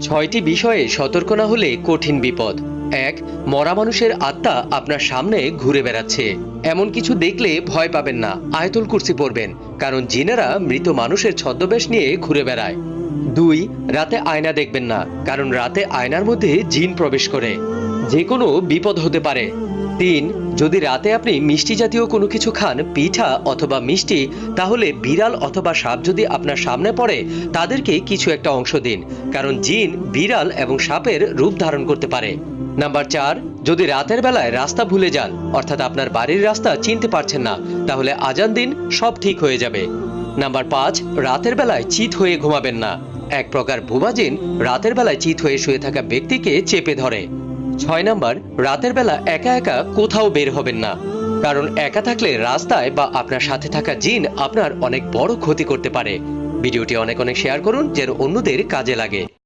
ছয়টি বিষয়ে সতর্ক না হলে কঠিন বিপদ। ১. মরা মানুষের আত্মা আপনার সামনে ঘুরে বেড়াচ্ছে। এমন কিছু দেখলে ভয় পাবেন না, আয়াতুল কুরসি পড়বেন, কারণ জিনেরা মৃত মানুষের ছদ্মবেশ নিয়ে ঘুরে বেড়ায়। ২. রাতে আয়না দেখবেন না, কারণ রাতে আয়নার মধ্যে জিন প্রবেশ করে, যে কোনো বিপদ হতে পারে। ৩. যদি রাতে আপনি মিষ্টি জাতীয় কোনো কিছু খান, পিঠা অথবা মিষ্টি, তাহলে বিড়াল অথবা সাপ যদি আপনার সামনে পড়ে তাদেরকে কিছু একটা অংশ দিন, কারণ জিন বিড়াল এবং সাপের রূপ ধারণ করতে পারে। নাম্বার ৪. যদি রাতের বেলায় রাস্তা ভুলে যান, অর্থাৎ আপনার বাড়ির রাস্তা চিনতে পারছেন না, তাহলে আজান দিন, সব ঠিক হয়ে যাবে। নাম্বার ৫. রাতের বেলায় চিত হয়ে ঘুমাবেন না। এক প্রকার ভুবা জিন রাতের বেলায় চিত হয়ে শুয়ে থাকা ব্যক্তিকে চেপে ধরে। ৬ নাম্বার, রাতের বেলা একা একা কোথাও বের হবেন না, কারণ একা থাকলে রাস্তায় বা আপনার সাথে থাকা জিন আপনার অনেক বড় ক্ষতি করতে পারে। ভিডিওটি অনেক শেয়ার করুন যেন অন্যদের কাজে লাগে।